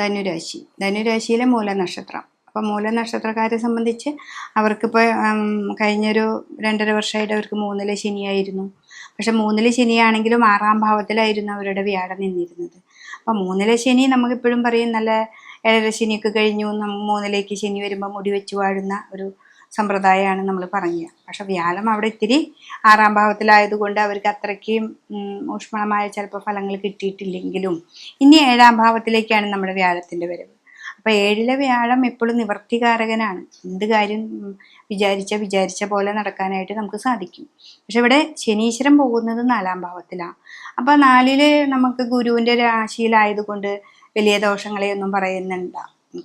ധനുരാശിയിലെ മൂലനക്ഷത്രം. അപ്പോൾ മൂലനക്ഷത്രക്കാരെ സംബന്ധിച്ച് അവർക്കിപ്പോൾ കഴിഞ്ഞൊരു 2.5 വർഷമായിട്ട് അവർക്ക് 3-ലെ ശനിയായിരുന്നു. പക്ഷെ 3-ലെ ശനിയാണെങ്കിലും 6-ാം ഭാവത്തിലായിരുന്നു അവരുടെ വ്യാഴം നിന്നിരുന്നത്. അപ്പോൾ 3-ലെ ശനി നമുക്കിപ്പോഴും പറയും നല്ല 7-ര ശനിയൊക്കെ കഴിഞ്ഞു, 3-ലേക്ക് ശനി വരുമ്പോൾ മുടി വെച്ച് വാഴുന്ന ഒരു സമ്പ്രദായമാണ് നമ്മൾ പറയുക. പക്ഷെ വ്യാഴം അവിടെ ഇത്തിരി 6-ാം ഭാവത്തിലായതുകൊണ്ട് അവർക്ക് അത്രയ്ക്കും ഊഷ്മളമായ ചിലപ്പോൾ ഫലങ്ങൾ കിട്ടിയിട്ടില്ലെങ്കിലും ഇനി 7-ാം ഭാവത്തിലേക്കാണ് നമ്മുടെ വ്യാഴത്തിൻ്റെ വരവ്. അപ്പോൾ 7-ലെ വ്യാഴം എപ്പോഴും നിവർത്തികാരകനാണ്. എന്ത് കാര്യം വിചാരിച്ച പോലെ നടക്കാനായിട്ട് നമുക്ക് സാധിക്കും. പക്ഷെ ഇവിടെ ശനീശ്വരൻ പോകുന്നത് 4-ാം ഭാവത്തിലാണ്. അപ്പോൾ 4-ല് നമുക്ക് ഗുരുവിൻ്റെ രാശിയിലായതുകൊണ്ട് വലിയ ദോഷങ്ങളെയൊന്നും പറയുന്നുണ്ട.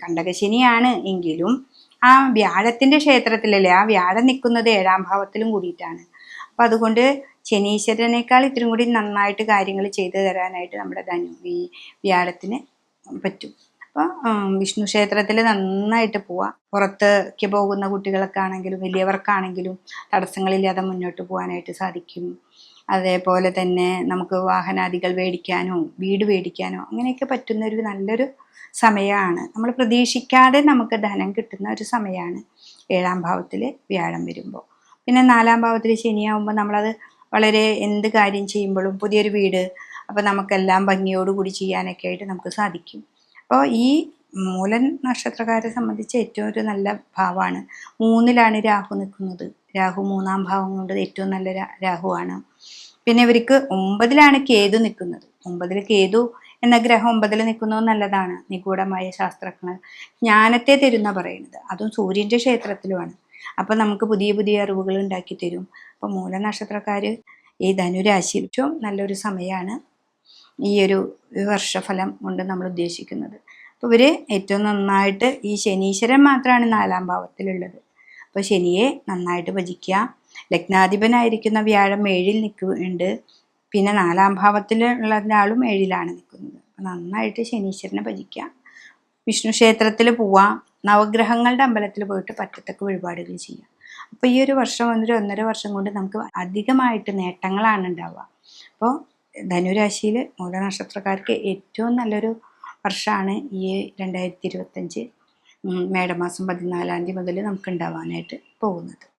കണ്ടകശനിയാണ് എങ്കിലും ആ വ്യാഴത്തിൻ്റെ ക്ഷേത്രത്തിലല്ലേ, ആ വ്യാഴം നിൽക്കുന്നത് 7-ാം ഭാവത്തിലും കൂടിയിട്ടാണ്. അപ്പം അതുകൊണ്ട് ശനീശ്വരനേക്കാൾ ഇത്തിരി കൂടി നന്നായിട്ട് കാര്യങ്ങൾ ചെയ്തു തരാനായിട്ട് നമ്മുടെ ഈ വ്യാഴത്തിന് പറ്റും. അപ്പോൾ വിഷ്ണു ക്ഷേത്രത്തിൽ നന്നായിട്ട് പോവാം. പുറത്തേക്ക് പോകുന്ന കുട്ടികളൊക്കെ ആണെങ്കിലും വലിയവർക്കാണെങ്കിലും തടസ്സങ്ങളില്ലാതെ മുന്നോട്ട് പോകാനായിട്ട് സാധിക്കും. അതേപോലെ തന്നെ നമുക്ക് വാഹനാദികൾ മേടിക്കാനോ വീട് മേടിക്കാനോ അങ്ങനെയൊക്കെ പറ്റുന്ന ഒരു നല്ലൊരു സമയമാണ്. നമ്മൾ പ്രതീക്ഷിക്കാതെ നമുക്ക് ധനം കിട്ടുന്ന ഒരു സമയമാണ് 7-ാം ഭാവത്തിൽ വ്യാഴം വരുമ്പോൾ. പിന്നെ 4-ാം ഭാവത്തിൽ ശനിയാവുമ്പോൾ നമ്മളത് വളരെ എന്ത് കാര്യം ചെയ്യുമ്പോഴും പുതിയൊരു വീട്, അപ്പോൾ നമുക്കെല്ലാം ഭംഗിയോടുകൂടി ചെയ്യാനൊക്കെ ആയിട്ട് നമുക്ക് സാധിക്കും. അപ്പോൾ ഈ മൂലൻ നക്ഷത്രക്കാരെ സംബന്ധിച്ച് ഏറ്റവും ഒരു നല്ല ഭാവമാണ്. 3-ലാണ് രാഹു നിൽക്കുന്നത്. രാഹു 3-ാം ഭാവം കൊണ്ട് ഏറ്റവും നല്ല രാഹുവാണ്. പിന്നെ ഇവർക്ക് 9-ലാണ് കേതു നിൽക്കുന്നത്. 9-ൽ കേതു എന്ന ഗ്രഹം 9-ൽ നിൽക്കുന്നത് നല്ലതാണ്. നിഗൂഢമായ ശാസ്ത്രജ്ഞർ ജ്ഞാനത്തെ തരുന്ന പറയുന്നത്, അതും സൂര്യൻ്റെ ക്ഷേത്രത്തിലുമാണ്. അപ്പം നമുക്ക് പുതിയ പുതിയ അറിവുകൾ ഉണ്ടാക്കി തരും. അപ്പം മൂലനക്ഷത്രക്കാർ ഈ ധനുരാശിയിൽ ഏറ്റവും നല്ലൊരു സമയമാണ് ഈ ഒരു വർഷഫലം കൊണ്ട് നമ്മൾ ഉദ്ദേശിക്കുന്നത്. അപ്പോൾ ഇവർ ഏറ്റവും നന്നായിട്ട് ഈ ശനീശ്വരൻ മാത്രമാണ് 4-ാം ഭാവത്തിലുള്ളത്. അപ്പോൾ ശനിയെ നന്നായിട്ട് ഭജിക്കുക. ലഗ്നാധിപനായിരിക്കുന്ന വ്യാഴം 7-ൽ നിൽക്കുന്നുണ്ട്. പിന്നെ 4-ാം ഭാവത്തിലുള്ള ആളും 7-ലാണ് നിൽക്കുന്നത്. അപ്പോൾ നന്നായിട്ട് ശനീശ്വരനെ ഭജിക്കുക. വിഷ്ണു ക്ഷേത്രത്തിൽ പോവാം. നവഗ്രഹങ്ങളുടെ അമ്പലത്തിൽ പോയിട്ട് പറ്റത്തക്ക വഴിപാടുകൾ ചെയ്യുക. അപ്പോൾ ഈ ഒരു വർഷം 1.5 വർഷം കൊണ്ട് നമുക്ക് അധികമായിട്ട് നേട്ടങ്ങളാണ് ഉണ്ടാവുക. അപ്പോൾ ധനുരാശിയിൽ മൂലനക്ഷത്രക്കാർക്ക് ഏറ്റവും നല്ലൊരു വർഷമാണ് ഈ 2025 മേടമാസം 14-ാം തീയതി മുതൽ നമുക്ക് ഉണ്ടാവാനായിട്ട് പോകുന്നത്.